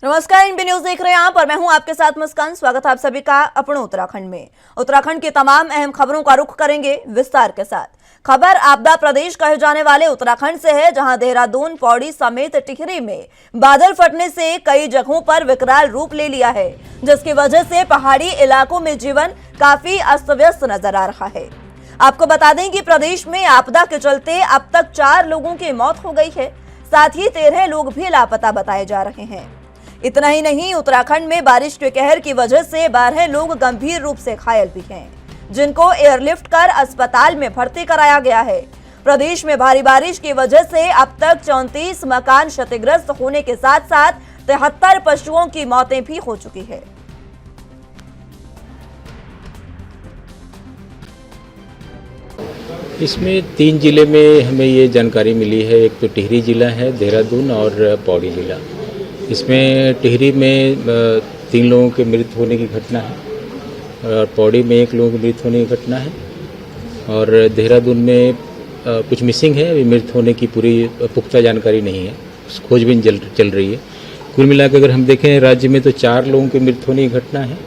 नमस्कार, in B news देख रहे हैं आप और मैं हूं आपके साथ मुस्कान। स्वागत है आप सभी का अपने उत्तराखंड में। उत्तराखंड की तमाम अहम खबरों का रुख करेंगे विस्तार के साथ। खबर आपदा प्रदेश कहे जाने वाले उत्तराखंड से है, जहां देहरादून, पौड़ी समेत टिहरी में बादल फटने से कई जगहों पर विकराल रूप ले लिया है, जिसकी वजह से पहाड़ी इलाकों में जीवन काफी अस्त व्यस्त नजर आ रहा है। आपको बता दें कि प्रदेश में आपदा के चलते अब तक 4 लोगों की मौत हो गई है, साथ ही 13 लोग भी लापता बताए जा रहे हैं। इतना ही नहीं, उत्तराखंड में बारिश के कहर की वजह से 12 लोग गंभीर रूप से घायल भी हैं, जिनको एयरलिफ्ट कर अस्पताल में भर्ती कराया गया है। प्रदेश में भारी बारिश की वजह से अब तक 34 मकान क्षतिग्रस्त होने के साथ साथ 73 पशुओं की मौतें भी हो चुकी है। इसमें 3 जिले में हमें ये जानकारी मिली है। एक तो टिहरी जिला है, देहरादून और पौड़ी जिला। इसमें टिहरी में 3 लोगों के मृत्यु होने की घटना है और पौड़ी में 1 लोगों की मृत्यु होने की घटना है और देहरादून में कुछ मिसिंग है। अभी मृत्यु होने की पूरी पुख्ता जानकारी नहीं है, खोजबीन चल रही है। कुल मिलाकर अगर हम देखें राज्य में तो 4 लोगों की मृत्यु होने की घटना है।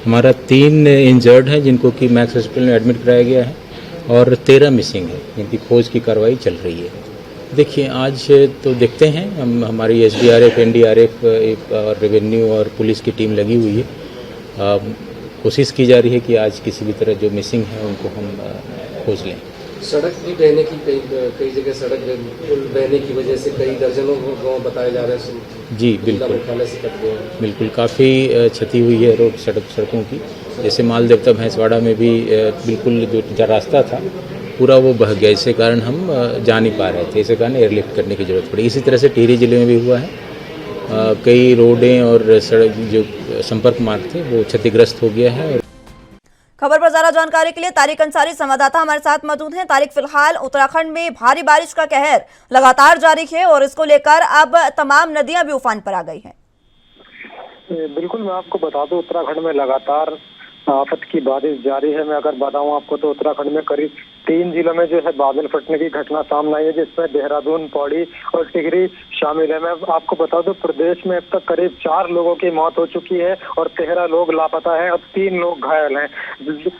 हमारा 3 इंजर्ड हैं जिनको कि मैक्स हॉस्पिटल में एडमिट कराया गया है और 13 मिसिंग है जिनकी खोज की कार्रवाई चल रही है। देखिए, आज तो देखते हैं हम, हमारी SDRF, NDRF और रेवेन्यू और पुलिस की टीम लगी हुई है। कोशिश की जा रही है कि आज किसी भी तरह जो मिसिंग है उनको हम खोज लें। सड़क भी बहने की कई जगह सड़क पुल बहने की वजह से कई दर्जनों गाँव बताए जा रहे हैं। जी बिल्कुल, बिल्कुल काफ़ी क्षति हुई है रोड सड़कों की। जैसे माल देवता भैंसवाड़ा में भी बिल्कुल जो रास्ता था पूरा वो बह गया, इसके कारण हम जा नहीं पा रहे थे, इसी कारण एयरलिफ्ट करने की जरूरत पड़ी। इसी तरह से टिहरी जिले में भी हुआ है। कई रोडें और सड़क जो संपर्क मार्ग थे वो क्षतिग्रस्त हो गया है। खबर पर ज्यादा जानकारी के लिए तारिक अंसारी संवाददाता हमारे साथ मौजूद हैं। तारिक, फिलहाल उत्तराखंड में भारी बारिश का कहर लगातार जारी है और इसको लेकर अब तमाम नदियां भी उफान पर आ गई हैं। बिल्कुल, मैं आपको बता दूं, उत्तराखंड में लगातार आफत की बारिश जारी है। मैं अगर बताऊं आपको तो उत्तराखंड में करीब 3 जिलों में जो है बादल फटने की घटना सामने आई है, जिसमें देहरादून, पौड़ी और टिहरी शामिल है। मैं आपको बता दूं, प्रदेश में अब तक करीब 4 लोगों की मौत हो चुकी है और 13 लोग लापता है, अब 3 लोग घायल हैं।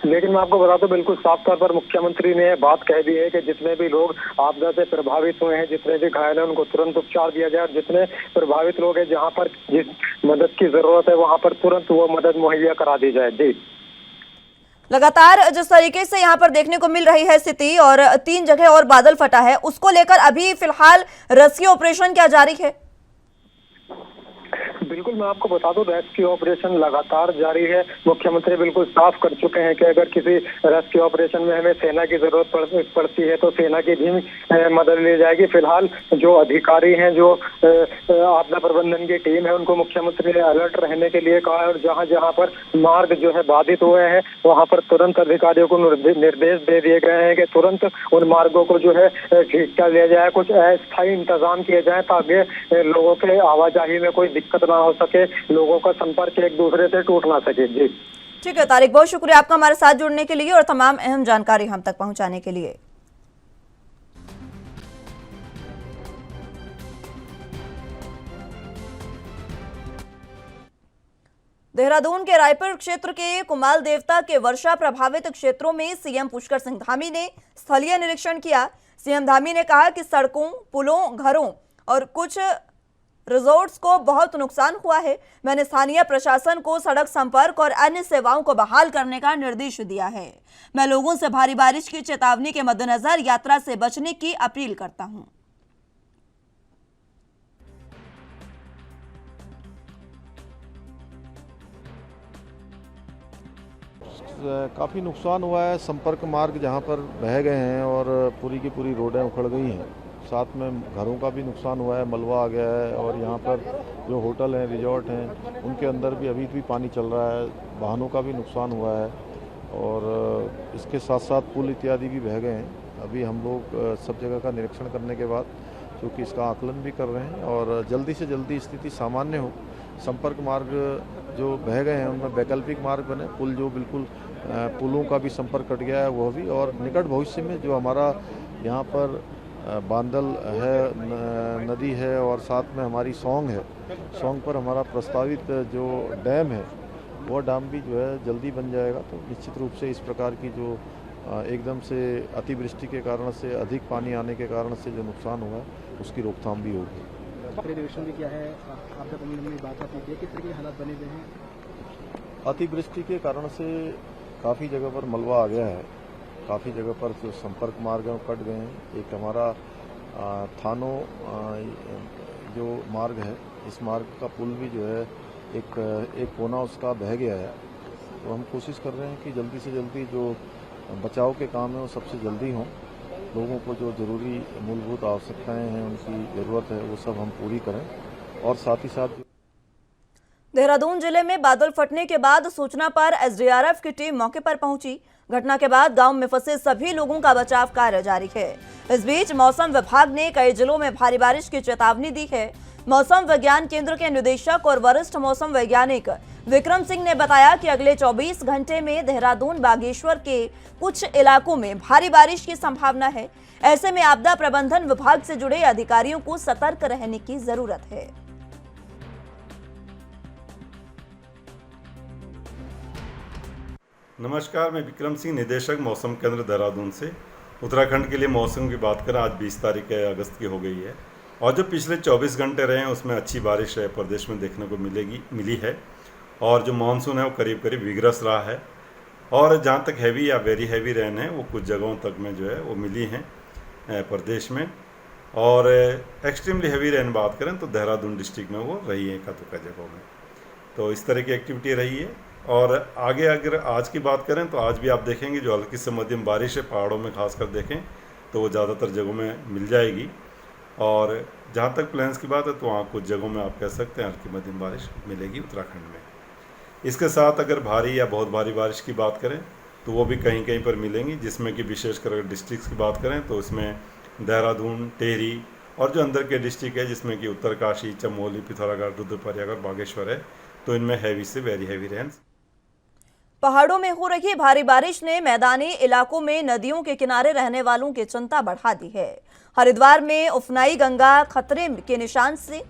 लेकिन मैं आपको बता दूं, बिल्कुल साफ तौर पर मुख्यमंत्री ने बात कह दी है कि जितने भी लोग आपदा से प्रभावित हुए हैं, जितने भी घायल हैं, उनको तुरंत उपचार दिया जाए और जितने प्रभावित लोग हैं, जहाँ पर जिस मदद की जरूरत है वहाँ पर तुरंत वो मदद मुहैया करा दी जाए। जी, लगातार जिस तरीके से यहाँ पर देखने को मिल रही है स्थिति और 3 जगह और बादल फटा है, उसको लेकर अभी फिलहाल रेस्क्यू ऑपरेशन क्या जारी है? बिल्कुल, मैं आपको बता दूं, रेस्क्यू ऑपरेशन लगातार जारी है। मुख्यमंत्री बिल्कुल साफ कर चुके हैं कि अगर किसी रेस्क्यू ऑपरेशन में हमें सेना की जरूरत पड़ती है तो सेना की भी मदद ली जाएगी। फिलहाल जो अधिकारी हैं, जो आपदा प्रबंधन की टीम है, उनको मुख्यमंत्री ने अलर्ट रहने के लिए कहा है और जहां जहां पर मार्ग जो है बाधित हुए हैं वहां पर तुरंत अधिकारियों को निर्देश दे दिए गए हैं कि तुरंत उन मार्गों को जो है ठीक कर लिया जाए, कुछ अस्थायी इंतजाम किए जाए ताकि लोगों के आवाजाही में कोई दिक्कत ना हो सके, लोगों का संपर्क एक दूसरे से टूट ना सके। जी ठीक है तारिक, बहुत शुक्रिया आपका हमारे साथ जुड़ने के लिए और तमाम अहम जानकारी हम तक पहुंचाने के लिए। देहरादून के रायपुर क्षेत्र के कुमाल देवता के वर्षा प्रभावित क्षेत्रों में सीएम पुष्कर सिंह धामी ने स्थलीय निरीक्षण किया। सीएम धामी ने कहा कि सड़कों, पुलों, घरों और कुछ रिजॉर्ट्स को बहुत नुकसान हुआ है। मैंने स्थानीय प्रशासन को सड़क संपर्क और अन्य सेवाओं को बहाल करने का निर्देश दिया है। मैं लोगों से भारी बारिश की चेतावनी के मद्देनजर यात्रा से बचने की अपील करता हूं। काफ़ी नुकसान हुआ है। संपर्क मार्ग जहां पर बह गए हैं और पूरी की पूरी रोडें उखड़ गई हैं। साथ में घरों का भी नुकसान हुआ है, मलबा आ गया है और यहाँ पर जो होटल हैं, रिजॉर्ट हैं, उनके अंदर भी अभी भी पानी चल रहा है। वाहनों का भी नुकसान हुआ है और इसके साथ साथ पुल इत्यादि भी बह गए हैं। अभी हम लोग सब जगह का निरीक्षण करने के बाद क्योंकि इसका आकलन भी कर रहे हैं और जल्दी से जल्दी स्थिति सामान्य हो। संपर्क मार्ग जो बह गए हैं उनमें वैकल्पिक मार्ग बने, पुल जो बिल्कुल पुलों का भी संपर्क कट गया है वह भी, और निकट भविष्य में जो हमारा यहाँ पर बांदल है, नदी है और साथ में हमारी सौंग है। सौंग पर हमारा प्रस्तावित जो डैम है वो डैम भी जो है जल्दी बन जाएगा, तो निश्चित रूप से इस प्रकार की जो एकदम से अतिवृष्टि के कारण से अधिक पानी आने के कारण से जो नुकसान हुआ है उसकी रोकथाम भी होगी। निरीक्षण भी किया है, आपदा प्रबंधन में बात आती है, किस तरह के हालात बने हुए हैं? अतिवृष्टि के कारण से काफ़ी जगह पर मलबा आ गया है, काफ़ी जगह पर जो संपर्क मार्ग हैं वो कट गए हैं। एक हमारा थानों जो मार्ग है, इस मार्ग का पुल भी जो है एक कोना उसका बह गया है। तो हम कोशिश कर रहे हैं कि जल्दी से जल्दी जो बचाव के काम है वो सबसे जल्दी हों। लोगों को जो ज़रूरी मूलभूत आवश्यकताएं हैं, उनकी ज़रूरत है, वो सब हम पूरी करें। और साथ ही साथ देहरादून जिले में बादल फटने के बाद सूचना पर एसडीआरएफ की टीम मौके पर पहुंची। घटना के बाद गांव में फंसे सभी लोगों का बचाव कार्य जारी है। इस बीच मौसम विभाग ने कई जिलों में भारी बारिश की चेतावनी दी है। मौसम विज्ञान केंद्र के निदेशक और वरिष्ठ मौसम वैज्ञानिक विक्रम सिंह ने बताया कि अगले 24 घंटे में देहरादून बागेश्वर के कुछ इलाकों में भारी बारिश की संभावना है। ऐसे में आपदा प्रबंधन विभाग से जुड़े अधिकारियों को सतर्क रहने की जरूरत है। नमस्कार, मैं विक्रम सिंह, निदेशक मौसम केंद्र देहरादून से। उत्तराखंड के लिए मौसम की बात करें, आज 20 तारीख अगस्त की हो गई है और जो पिछले 24 घंटे रहे हैं उसमें अच्छी बारिश प्रदेश में देखने को मिली है। और जो मानसून है वो करीब करीब विग्रस रहा है और जहाँ तक हैवी या वेरी हैवी रेन है वो कुछ जगहों तक में जो है वो मिली हैं प्रदेश में। और एक्सट्रीमली हैवी रेन बात करें तो देहरादून डिस्ट्रिक्ट में वो रही है एकाध जगहों में। तो इस तरह की एक्टिविटी रही है। और आगे अगर आज की बात करें तो आज भी आप देखेंगे जो हल्की से मध्यम बारिश है पहाड़ों में खासकर देखें तो वो ज़्यादातर जगहों में मिल जाएगी। और जहाँ तक प्लेन्स की बात है तो वहाँ कुछ जगहों में आप कह सकते हैं हल्की मध्यम बारिश मिलेगी उत्तराखंड में। इसके साथ अगर भारी या बहुत भारी बारिश की बात करें तो वो भी कहीं कहीं पर मिलेंगी, जिसमें कि विशेषकर अगर डिस्ट्रिक्ट्स की बात करें तो इसमें देहरादून, टिहरी और जो अंदर के डिस्ट्रिक्ट है जिसमें कि उत्तरकाशी, चमोली, पिथौरागढ़, रुद्रप्रयाग और बागेश्वर है, तो इनमें हैवी से वेरी हैवी रेन। पहाड़ों में हो रही भारी बारिश ने मैदानी इलाकों में नदियों के किनारे रहने वालों की चिंता बढ़ा दी है। हरिद्वार में उफनाई गंगा खतरे के निशान से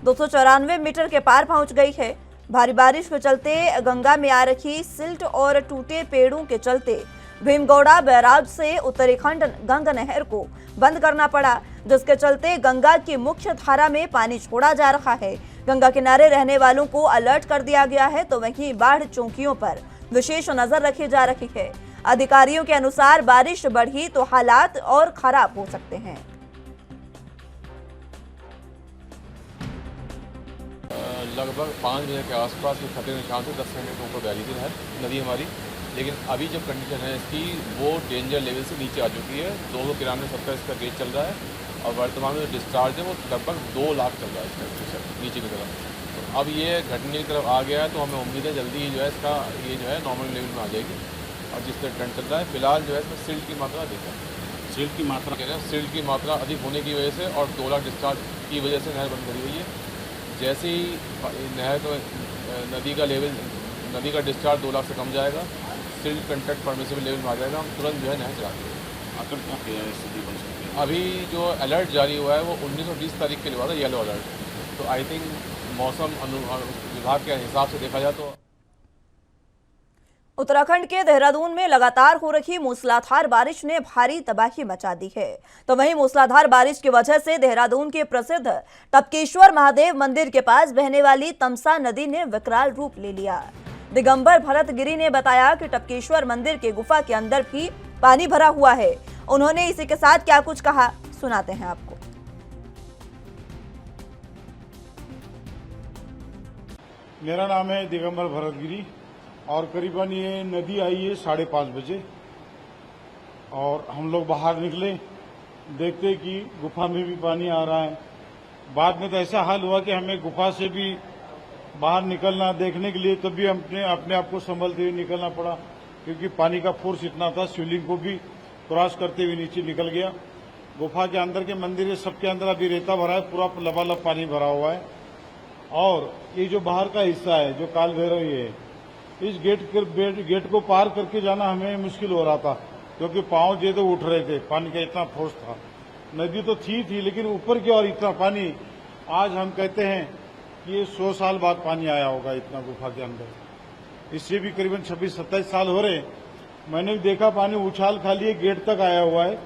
294 मीटर के पार पहुंच गई है। भारी बारिश के चलते गंगा में आ रही सिल्ट और टूटे पेड़ों के चलते भीमगौड़ा बैराज से उत्तराखंड गंगा नहर को बंद करना पड़ा, जिसके चलते गंगा की मुख्य धारा में पानी छोड़ा जा रहा है। गंगा किनारे रहने वालों को अलर्ट कर दिया गया है, तो वहीं बाढ़ चौकियों पर विशेष नजर रखी जा रही है। अधिकारियों के अनुसार बारिश बढ़ी तो हालात और खराब हो सकते हैं। लगभग 5 बजे के आसपास ये खतरे निशान से 10 मिनट के ऊपर बह रही थी नदी हमारी, लेकिन अभी जो कंडीशन है इसकी वो डेंजर लेवल से नीचे आ चुकी है। 293 इसका गेज चल रहा है और वर्तमान में जो डिस्चार्ज है वो लगभग 2 लाख चल रहा है इसका नीचे की तरफ। तो अब ये घटने की तरफ आ गया है, तो हमें उम्मीद है जल्दी ही जो है इसका ये जो है नॉर्मल लेवल में आ जाएगी। और जिस तरह ट्रेंड चल रहा है फिलहाल जो है इसमें सिल्ट की मात्रा अधिक है। सिल्ट की मात्रा अधिक होने की वजह से और 2 लाख डिस्चार्ज की वजह से नहर बंद करी हुई है। जैसे ही नहर तो नदी का डिस्चार्ज 2 लाख से कम जाएगा, सिल्ट कंटेक्ट परमिसिबल लेवल में आ जाएगा, हम तुरंत जो है नहर चलाएंगे। अभी जो अलर्ट जारी हुआ है वो 19 और 20 तारीख के लिए हुआ था, येलो अलर्ट। तो आई थिंक मौसम विभाग के हिसाब से देखा जाए तो उत्तराखंड के देहरादून में लगातार हो रही मूसलाधार बारिश ने भारी तबाही मचा दी है। तो वहीं मूसलाधार बारिश की वजह से देहरादून के प्रसिद्ध टपकेश्वर महादेव मंदिर के पास बहने वाली तमसा नदी ने विकराल रूप ले लिया। दिगंबर भरतगिरी ने बताया कि टपकेश्वर मंदिर के गुफा के अंदर भी पानी भरा हुआ है। उन्होंने इसी के साथ क्या कुछ कहा, सुनाते हैं आपको। मेरा नाम है दिगंबर भरतगिरी और करीबन ये नदी आई है 5:30 बजे और हम लोग बाहर निकले, देखते कि गुफा में भी पानी आ रहा है। बाद में तो ऐसा हाल हुआ कि हमें गुफा से भी बाहर निकलना देखने के लिए, तभी अपने आप को संभलते हुए निकलना पड़ा, क्योंकि पानी का फोर्स इतना था, शिवलिंग को भी क्रॉस करते हुए नीचे निकल गया। गुफा के अंदर के मंदिर है, सबके अंदर अभी रेता भरा है, पूरा लबालब पानी भरा हुआ है। और ये जो बाहर का हिस्सा है जो काल भैरव है, इस गेट को पार करके जाना हमें मुश्किल हो रहा था, क्योंकि पांव जो तो उठ रहे थे, पानी का इतना फोर्स था। नदी तो थी लेकिन ऊपर की ओर इतना पानी, आज हम कहते हैं कि ये 100 साल बाद पानी आया होगा इतना गुफा के अंदर। इससे भी करीबन 26-27 साल हो रहे। मैंने भी देखा पानी उछाल खा लिए गेट तक आया हुआ है,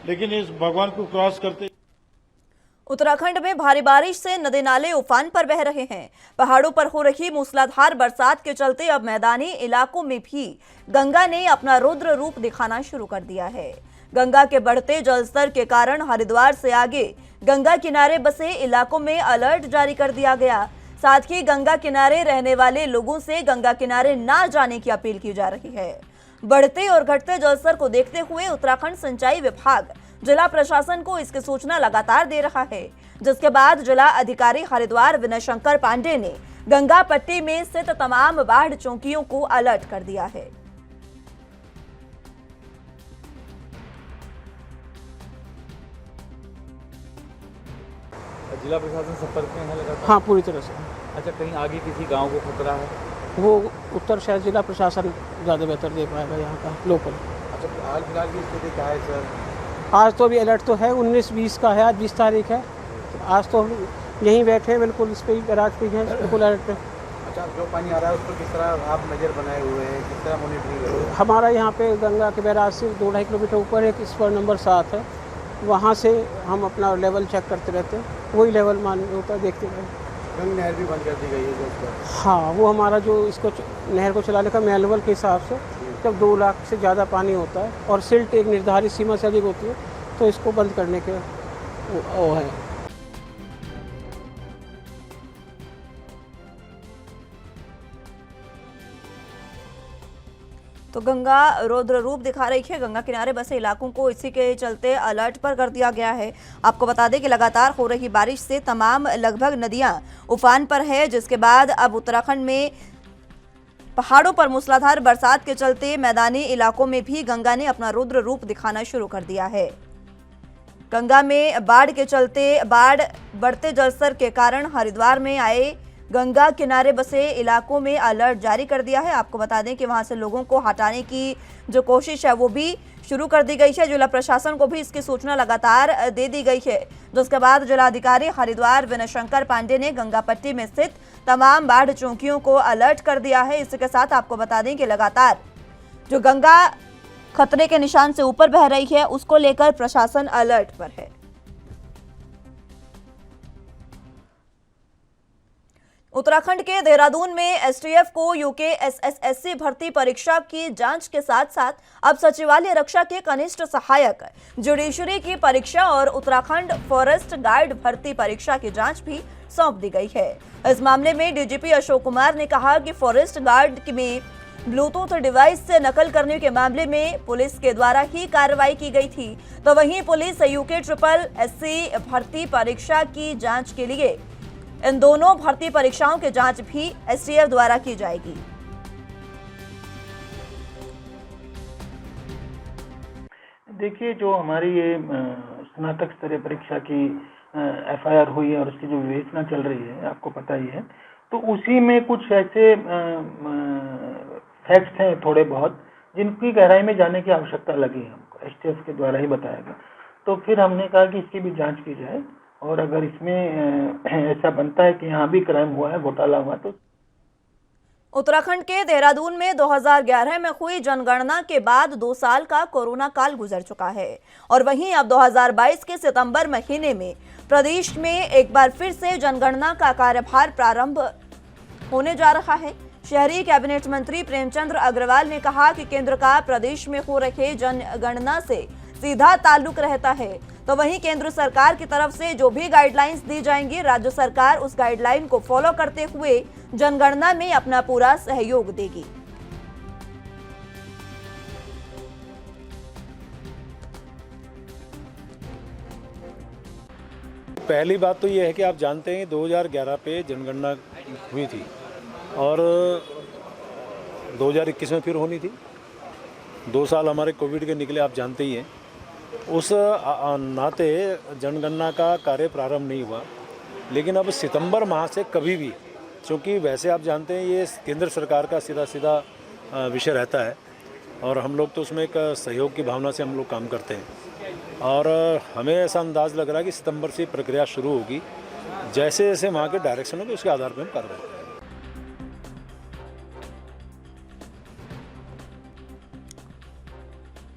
लेकिन इस भगवान को क्रॉस करते। उत्तराखंड में भारी बारिश से नदी नाले उफान पर बह रहे हैं। पहाड़ों पर हो रही मूसलाधार बरसात के चलते अब मैदानी इलाकों में भी गंगा ने अपना रुद्र रूप दिखाना शुरू कर दिया है। गंगा के बढ़ते जलस्तर के कारण हरिद्वार से आगे गंगा किनारे बसे इलाकों में अलर्ट जारी कर दिया गया। साथ ही गंगा किनारे रहने वाले लोगों से गंगा किनारे ना जाने की अपील की जा रही है। बढ़ते और घटते जलस्तर को देखते हुए उत्तराखंड सिंचाई विभाग जिला प्रशासन को इसकी सूचना लगातार दे रहा है, जिसके बाद जिला अधिकारी हरिद्वार विनय शंकर पांडे ने गंगा पट्टी में स्थित तमाम बाढ़ चौकियों को अलर्ट कर दिया है। जिला प्रशासन संपर्क में है लगातार? हाँ, पूरी तरह से। अच्छा, कहीं आगे किसी गांव को खतरा है? वो उत्तर शायद जिला प्रशासन ज़्यादा बेहतर दे पाएगा यहाँ का लोकल। अच्छा, हाल फिलहाल की स्थिति क्या है सर? आज तो अभी अलर्ट तो है, 19-20 का है, आज 20 तारीख है। आज तो हम यहीं बैठे हैं, बिल्कुल इस पर बैराज पे हैं, बिल्कुल अलर्ट पे। अच्छा, जो पानी आ रहा है उस पर किस तरह आप नज़र बनाए हुए हैं, किस तरह मॉनिटरिंग कर रहे हैं? हमारा यहाँ पे गंगा के बैराज से 2-2.5 किलोमीटर ऊपर एक स्पर नंबर 7 है, वहाँ से हम अपना लेवल चेक करते रहते हैं, वही लेवल मान होता है, देखते रहे। गंग नहर भी बंद कर दी गई है जो उसका? हाँ, वो हमारा जो इसको नहर को चलाने का मैनुअल के हिसाब से जब 2 लाख से ज़्यादा पानी होता है और सिल्ट एक निर्धारित सीमा से अधिक होती है तो इसको बंद करने के वो है। तो गंगा रौद्र रूप दिखा रही है। गंगा किनारे बसे इलाकों को इसी के चलते अलर्ट पर कर दिया गया है। आपको बता दें कि लगातार हो रही बारिश से तमाम लगभग नदियां उफान पर है, जिसके बाद अब उत्तराखंड में पहाड़ों पर मूसलाधार बरसात के चलते मैदानी इलाकों में भी गंगा ने अपना रुद्र रूप दिखाना शुरू कर दिया है। गंगा में बाढ़ के चलते बढ़ते जलस्तर के कारण हरिद्वार में आए गंगा किनारे बसे इलाकों में अलर्ट जारी कर दिया है। आपको बता दें कि वहां से लोगों को हटाने की जो कोशिश है वो भी शुरू कर दी गई है। जिला प्रशासन को भी इसकी सूचना लगातार दे दी गई है, जिसके बाद जिलाधिकारी हरिद्वार विनय शंकर पांडे ने गंगा पट्टी में स्थित तमाम बाढ़ चौकियों को अलर्ट कर दिया है। इसके साथ आपको बता दें कि लगातार जो गंगा खतरे के निशान से ऊपर बह रही है उसको लेकर प्रशासन अलर्ट पर है। उत्तराखंड के देहरादून में एसटीएफ को यूके एसएससी भर्ती परीक्षा की जांच के साथ साथ अब सचिवालय रक्षा के कनिष्ठ सहायक, जुडिशरी की परीक्षा और उत्तराखंड फॉरेस्ट गार्ड भर्ती परीक्षा की जांच भी सौंप दी गई है। इस मामले में डीजीपी अशोक कुमार ने कहा कि फॉरेस्ट गार्ड में ब्लूटूथ डिवाइस से नकल करने के मामले में पुलिस के द्वारा ही कार्रवाई की गई थी, तो वहीं पुलिस यूके SSSC भर्ती परीक्षा की जांच के लिए इन दोनों भर्ती परीक्षाओं की जांच भी एसटीएफ द्वारा की जाएगी। देखिए, जो हमारी ये स्नातक स्तरीय परीक्षा की एफआईआर हुई है और उसकी जो विवेचना चल रही है, आपको पता ही है, तो उसी में कुछ ऐसे फैक्ट्स हैं थोड़े बहुत जिनकी गहराई में जाने की आवश्यकता लगी हमको, एसटीएफ के द्वारा ही बताया गया। तो फिर हमने कहा कि इसकी भी जांच की जाए और अगर इसमें ऐसा बनता है कि यहाँ भी क्राइम हुआ है, घोटाला हुआ, तो उत्तराखंड के देहरादून में 2011 में हुई जनगणना के बाद 2 साल का कोरोना काल गुजर चुका है और वहीं अब 2022 के सितंबर महीने में प्रदेश में एक बार फिर से जनगणना का कार्यभार प्रारंभ होने जा रहा है। शहरी कैबिनेट मंत्री प्रेमचंद्र अग्रवाल ने कहा कि केंद्र का प्रदेश में हो रहे जनगणना से सीधा ताल्लुक रहता है, तो वहीं केंद्र सरकार की तरफ से जो भी गाइडलाइंस दी जाएंगी, राज्य सरकार उस गाइडलाइन को फॉलो करते हुए जनगणना में अपना पूरा सहयोग देगी। पहली बात तो ये है कि आप जानते हैं 2011 पे जनगणना हुई थी और 2021 में फिर होनी थी। 2 साल हमारे कोविड के निकले, आप जानते ही हैं। उस नाते जनगणना का कार्य प्रारंभ नहीं हुआ, लेकिन अब सितंबर माह से कभी भी, क्योंकि वैसे आप जानते हैं ये केंद्र सरकार का सीधा विषय रहता है और हम लोग तो उसमें एक सहयोग की भावना से हम लोग काम करते हैं। और हमें ऐसा अंदाज़ लग रहा है कि सितंबर से प्रक्रिया शुरू होगी। जैसे जैसे वहाँ के डायरेक्शन होगी उसके आधार पर हम कार्रवाई करेंगे।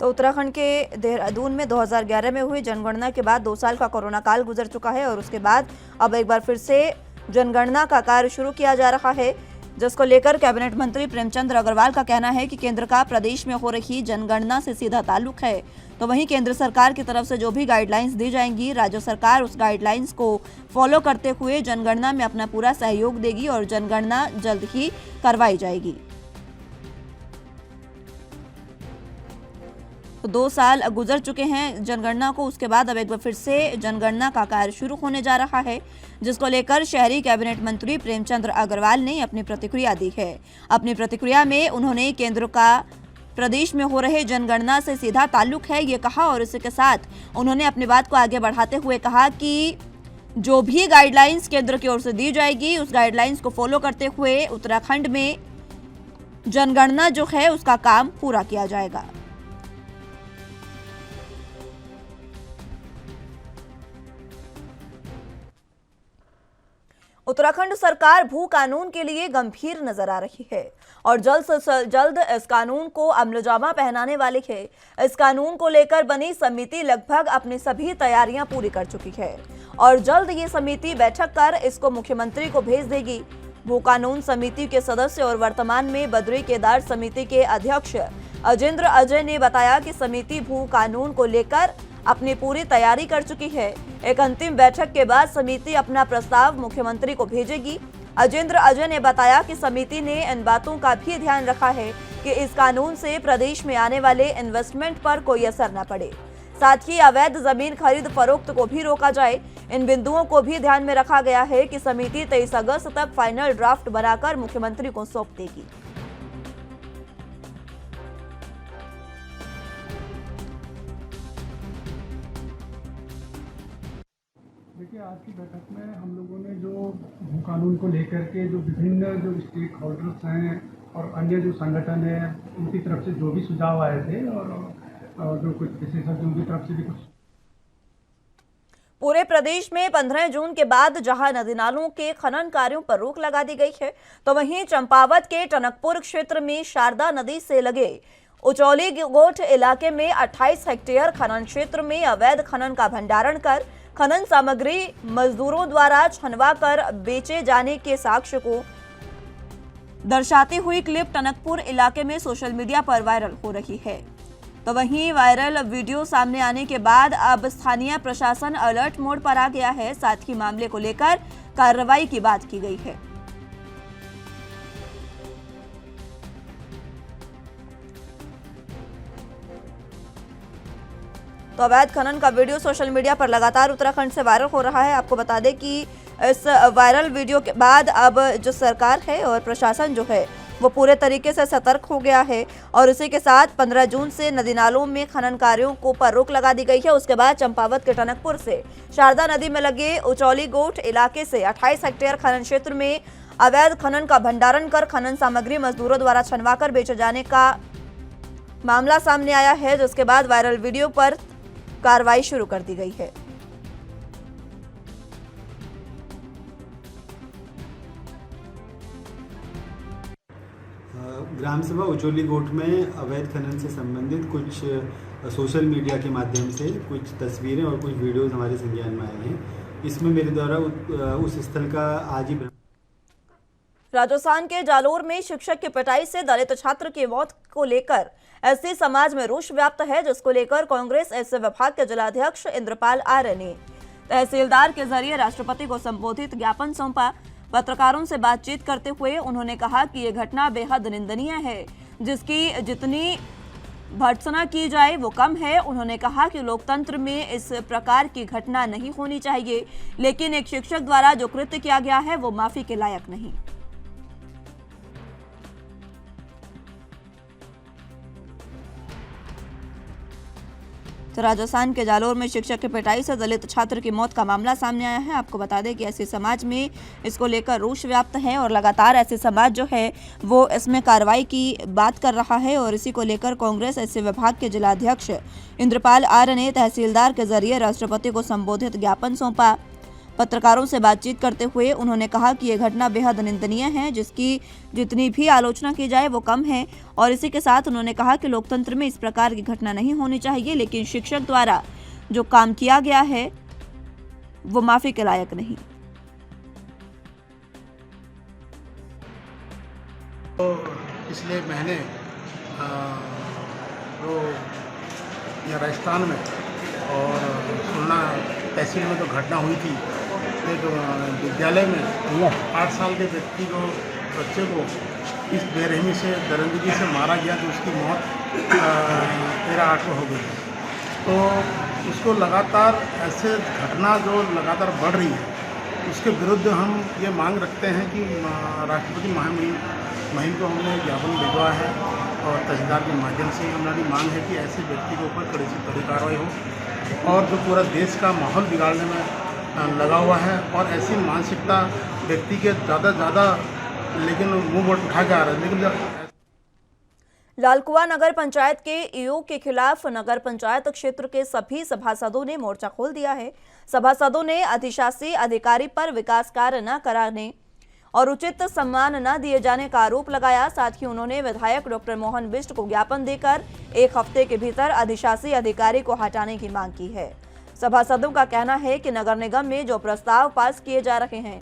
तो उत्तराखंड के देहरादून में 2011 में हुई जनगणना के बाद 2 साल का कोरोना काल गुजर चुका है और उसके बाद अब एक बार फिर से जनगणना का कार्य शुरू किया जा रहा है, जिसको लेकर कैबिनेट मंत्री प्रेमचंद अग्रवाल का कहना है कि केंद्र का प्रदेश में हो रही जनगणना से सीधा ताल्लुक है। तो वहीं केंद्र सरकार की तरफ से जो भी गाइडलाइंस दी जाएंगी, राज्य सरकार उस गाइडलाइंस को फॉलो करते हुए जनगणना में अपना पूरा सहयोग देगी और जनगणना जल्द ही करवाई जाएगी। तो 2 साल गुजर चुके हैं जनगणना को, उसके बाद अब एक बार फिर से जनगणना का कार्य शुरू होने जा रहा है, जिसको लेकर शहरी कैबिनेट मंत्री प्रेमचंद अग्रवाल ने अपनी प्रतिक्रिया दी है। अपनी प्रतिक्रिया में उन्होंने केंद्र का प्रदेश में हो रहे जनगणना से सीधा ताल्लुक है ये कहा और इसी के साथ उन्होंने अपनी बात को आगे बढ़ाते हुए कहा कि जो भी गाइडलाइंस केंद्र की ओर से दी जाएगी उस गाइडलाइंस को फॉलो करते हुए उत्तराखंड में जनगणना जो है उसका काम पूरा किया जाएगा। उत्तराखंड सरकार भू कानून के लिए गंभीर नजर आ रही है और जल्द से जल्द इस कानून को अमलजामा पहनाने वाली है। इस कानून को लेकर बनी समिति लगभग अपनी सभी तैयारियां पूरी कर चुकी है और जल्द ये समिति बैठक कर इसको मुख्यमंत्री को भेज देगी। भू कानून समिति के सदस्य और वर्तमान में बद्री केदार समिति के अध्यक्ष अजेंद्र अजय ने बताया कि समिति भू कानून को लेकर अपनी पूरी तैयारी कर चुकी है। एक अंतिम बैठक के बाद समिति अपना प्रस्ताव मुख्यमंत्री को भेजेगी। अजेंद्र अजय ने बताया कि समिति ने इन बातों का भी ध्यान रखा है कि इस कानून से प्रदेश में आने वाले इन्वेस्टमेंट पर कोई असर न पड़े, साथ ही अवैध जमीन खरीद फरोख्त को भी रोका जाए। इन बिंदुओं को भी ध्यान में रखा गया है कि समिति 23 अगस्त तक फाइनल ड्राफ्ट बनाकर मुख्यमंत्री को सौंप देगी। देखिए, आज की बैठक में हम लोगों ने जो भू कानून को लेकर के जो विभिन्न जो स्टेक होल्डर्स हैं और अन्य जो संगठन है उनकी तरफ से जो भी सुझाव आए थे और जो कुछ विशेषज्ञों की तरफ से भी कुछ। पूरे प्रदेश में 15 जून के बाद जहां नदी नालों के खनन कार्यों पर रोक लगा दी गई है, तो वहीं चंपावत के टनकपुर क्षेत्र में शारदा नदी से लगे उचौली गोठ इलाके में 28 हेक्टेयर खनन क्षेत्र में अवैध खनन का भंडारण कर खनन सामग्री मजदूरों द्वारा छनवा कर बेचे जाने के साक्ष्य को दर्शाती हुई क्लिप टनकपुर इलाके में सोशल मीडिया पर वायरल हो रही है। तो वहीं वायरल वीडियो सामने आने के बाद अब स्थानीय प्रशासन अलर्ट मोड पर आ गया है, साथ ही मामले को लेकर कार्रवाई की बात की गई है। तो अवैध खनन का वीडियो सोशल मीडिया पर लगातार उत्तराखंड से वायरल हो रहा है। आपको बता दें कि इस वायरल वीडियो के बाद अब जो सरकार है और प्रशासन जो है वो पूरे तरीके से सतर्क हो गया है और इसी के साथ 15 जून से नदी नालों में खनन कार्यों को पर रोक लगा दी गई है। उसके बाद चंपावत के टनकपुर से शारदा नदी में लगे उचौली गोठ इलाके से 28 हेक्टेयर खनन क्षेत्र में अवैध खनन का भंडारण कर खनन सामग्री मजदूरों द्वारा छनवा कर बेचे जाने का मामला सामने आया है, जिसके बाद वायरल वीडियो पर कार्रवाई शुरू कर दी गई है। ग्राम सभा उचौली गोठ में अवैध खनन से संबंधित कुछ सोशल मीडिया के माध्यम से कुछ तस्वीरें और कुछ वीडियोस हमारे संज्ञान में आए हैं। इसमें मेरे द्वारा उस स्थल का आज ही राजस्थान के जालोर में शिक्षक की पिटाई से दलित छात्र की मौत को लेकर एससी समाज में रोष व्याप्त है, जिसको लेकर कांग्रेस एससी विभाग के जिलाध्यक्ष इंद्रपाल आर्य ने तहसीलदार के जरिए राष्ट्रपति को संबोधित ज्ञापन सौंपा। पत्रकारों से बातचीत करते हुए उन्होंने कहा कि ये घटना बेहद निंदनीय है, जिसकी जितनी भर्त्सना की जाए वो कम है। उन्होंने कहा कि लोकतंत्र में इस प्रकार की घटना नहीं होनी चाहिए, लेकिन एक शिक्षक द्वारा जो कृत्य किया गया है वो माफी के लायक नहीं। तो राजस्थान के जालोर में शिक्षक की पिटाई से दलित छात्र की मौत का मामला सामने आया है। आपको बता दें कि ऐसे समाज में इसको लेकर रोष व्याप्त है और लगातार ऐसे समाज जो है वो इसमें कार्रवाई की बात कर रहा है। और इसी को लेकर कांग्रेस ऐसे विभाग के जिलाध्यक्ष इंद्रपाल आर्य ने तहसीलदार के जरिए राष्ट्रपति को संबोधित ज्ञापन सौंपा। पत्रकारों से बातचीत करते हुए उन्होंने कहा कि यह घटना बेहद निंदनीय है, जिसकी जितनी भी आलोचना की जाए वो कम है। और इसी के साथ उन्होंने कहा कि लोकतंत्र में इस प्रकार की घटना नहीं होनी चाहिए, लेकिन शिक्षक द्वारा जो काम किया गया है वो माफी के लायक नहीं। तो पिछले महीने जो राजस्थान में और खुलना तहसील में जो घटना हुई थी, एक विद्यालय में 8 साल के बच्चे को इस बेरहमी से दरिंदगी से मारा गया कि उसकी मौत 13/8 को हो गई। तो उसको लगातार ऐसे घटना जो लगातार बढ़ रही है, उसके विरुद्ध हम ये मांग रखते हैं कि राष्ट्रपति मुहिम को हमने ज्ञापन भिजवाया है और तहसीलदार के माध्यम से हमारी मांग है कि ऐसे व्यक्ति के ऊपर कड़ी से कड़ी कार्रवाई हो। और जो पूरा देश का माहौल बिगाड़ने में लगा हुआ है और ऐसी मानसिकता व्यक्ति के ज़्यादा लेकिन मुंह बोल उठा के आ रहा है। लेकिन लालकुआ नगर पंचायत के ईओ के खिलाफ नगर पंचायत क्षेत्र के सभी सभासदों ने मोर्चा खोल दिया है। सभासदों ने अधिशासी अधिकारी पर विकास कार्य न कराने और उचित सम्मान न दिए जाने का आरोप लगाया। साथ ही उन्होंने विधायक डॉक्टर मोहन बिष्ट को ज्ञापन देकर 1 हफ्ते के भीतर अधिशासी अधिकारी को हटाने की मांग की है। सभासदों का कहना है कि नगर निगम में जो प्रस्ताव पास किए जा रहे हैं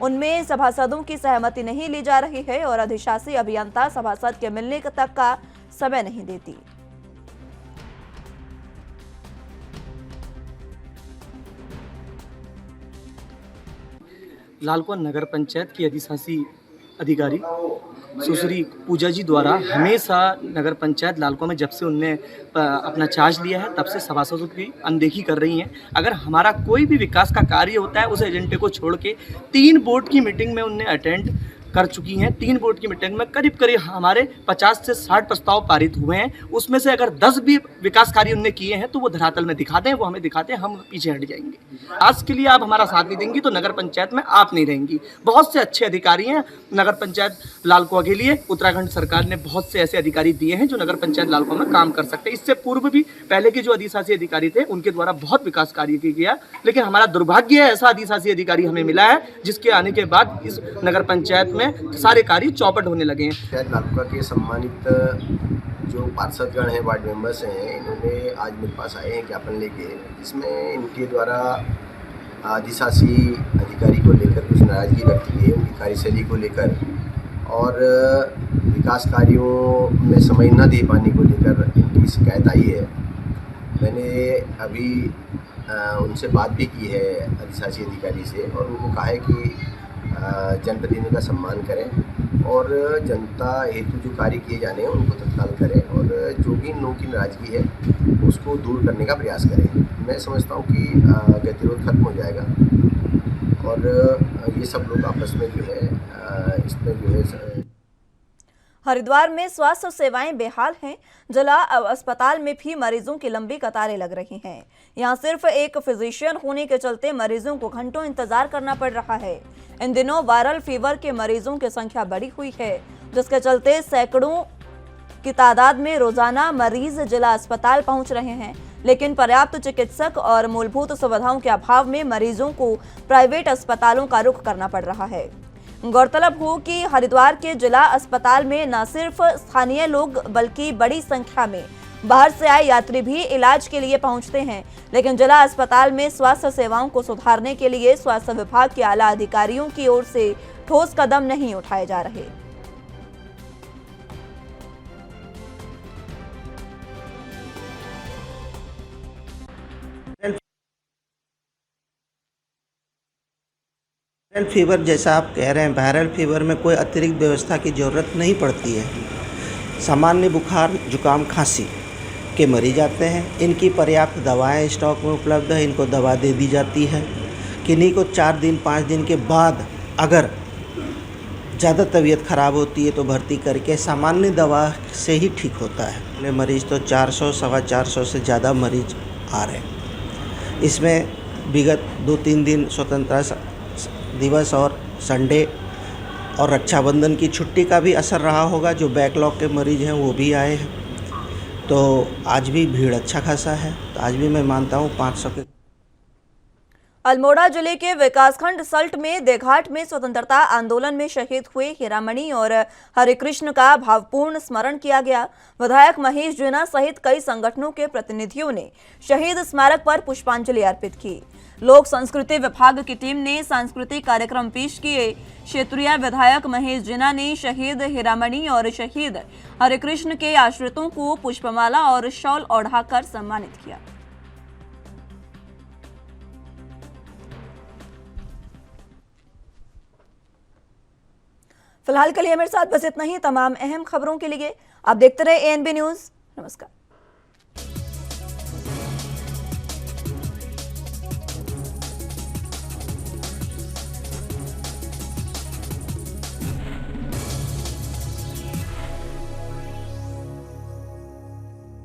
उनमें सभासदों की सहमति नहीं ली जा रही है और अधिशासी अभियंता सभासद के मिलने तक का समय नहीं देती। लालकुआ नगर पंचायत की अधिशासी अधिकारी सुश्री पूजा जी द्वारा हमेशा नगर पंचायत लालकुआ में जब से उनने अपना चार्ज लिया है तब से सभासदों की अनदेखी कर रही हैं। अगर हमारा कोई भी विकास का कार्य होता है उस एजेंडे को छोड़ के 3 बोर्ड की मीटिंग में उनने अटेंड कर चुकी हैं। 3 बोर्ड की मीटिंग में करीब हमारे 50 से 60 प्रस्ताव पारित हुए हैं। उसमें से अगर 10 भी विकास कार्य उन्होंने किए हैं तो वो धरातल में दिखा दें, वो हमें दिखाते हैं, हम पीछे हट जाएंगे। आज के लिए आप हमारा साथ नहीं देंगी तो नगर पंचायत में आप नहीं रहेंगी। बहुत से अच्छे अधिकारी हैं नगर पंचायत लालकुआ के लिए। उत्तराखंड सरकार ने बहुत से ऐसे अधिकारी दिए हैं जो नगर पंचायत लालकुआ में काम कर सकते हैं। इससे पूर्व भी पहले के जो अधिशासी अधिकारी थे उनके द्वारा बहुत विकास कार्य किया गया, लेकिन हमारा दुर्भाग्य है ऐसा अधिशासी अधिकारी हमें मिला है जिसके आने के बाद इस नगर पंचायत में सारे कार्य चौपट होने लगे हैं। शायद लालकुआ के सम्मानित जो पार्षदगण हैं, वार्ड मेंबर्स हैं, इन्होंने आज मेरे पास आए हैं ज्ञापन लेके, जिसमें इनके द्वारा अधिशासी अधिकारी को लेकर कुछ नाराजगी व्यक्त की है, उनकी कार्यशैली को लेकर और विकास कार्यों में समय न दे पाने को लेकर इनकी शिकायत आई है। मैंने अभी उनसे बात भी की है अधिशासी अधिकारी से और उनको कहा है कि जनप्रतिनिधियों का सम्मान करें और जनता हेतु जो कार्य किए जाने हैं उनको तत्काल करें और जो भी इन लोगों की नाराजगी है उसको दूर करने का प्रयास करें। मैं समझता हूँ कि गतिरोध खत्म हो जाएगा और ये सब लोग आपस में जो है इसमें जो है। हरिद्वार में स्वास्थ्य सेवाएं बेहाल हैं। जिला अस्पताल में भी मरीजों की लंबी कतारें लग रही हैं। यहां सिर्फ एक फिजिशियन होने के चलते मरीजों को घंटों इंतजार करना पड़ रहा है। इन दिनों वायरल फीवर के मरीजों की संख्या बढ़ी हुई है, जिसके चलते सैकड़ों की तादाद में रोजाना मरीज जिला अस्पताल पहुंच रहे हैं, लेकिन पर्याप्त चिकित्सक और मूलभूत सुविधाओं के अभाव में मरीजों को प्राइवेट अस्पतालों का रुख करना पड़ रहा है। गौरतलब हो कि हरिद्वार के जिला अस्पताल में न सिर्फ स्थानीय लोग बल्कि बड़ी संख्या में बाहर से आए यात्री भी इलाज के लिए पहुंचते हैं, लेकिन जिला अस्पताल में स्वास्थ्य सेवाओं को सुधारने के लिए स्वास्थ्य विभाग के आला अधिकारियों की ओर से ठोस कदम नहीं उठाए जा रहे। वायरल फीवर जैसा आप कह रहे हैं, वायरल फीवर में कोई अतिरिक्त व्यवस्था की ज़रूरत नहीं पड़ती है। सामान्य बुखार, जुकाम, खांसी के मरीज आते हैं, इनकी पर्याप्त दवाएं स्टॉक में उपलब्ध है, इनको दवा दे दी जाती है। किन्हीं को 4 दिन 5 दिन के बाद अगर ज़्यादा तबीयत ख़राब होती है तो भर्ती करके सामान्य दवा से ही ठीक होता है। पहले मरीज़ तो 400 सवा 400 से ज़्यादा मरीज आ रहे हैं। इसमें विगत 2-3 दिन स्वतंत्रता दिवस और संडे और रक्षाबंधन की छुट्टी का भी असर रहा होगा। जो बैकलॉग के मरीज़ हैं वो भी आए हैं, तो आज भी भीड़ अच्छा खासा है। तो आज भी मैं मानता हूँ 500 के। अल्मोड़ा जिले के विकासखंड सल्ट में देघाट में स्वतंत्रता आंदोलन में शहीद हुए हीरामणि और हरिकृष्ण का भावपूर्ण स्मरण किया गया। विधायक महेश जीना सहित कई संगठनों के प्रतिनिधियों ने शहीद स्मारक पर पुष्पांजलि अर्पित की। लोक संस्कृति विभाग की टीम ने सांस्कृतिक कार्यक्रम पेश किए। क्षेत्रीय विधायक महेश जीना ने शहीद हीरामणि और शहीद हरिकृष्ण के आश्रितों को पुष्पमाला और शॉल ओढ़ाकर सम्मानित किया। फिलहाल के लिए मेरे साथ बस इतना ही। तमाम अहम खबरों के लिए आप देखते रहे ANB न्यूज़। नमस्कार।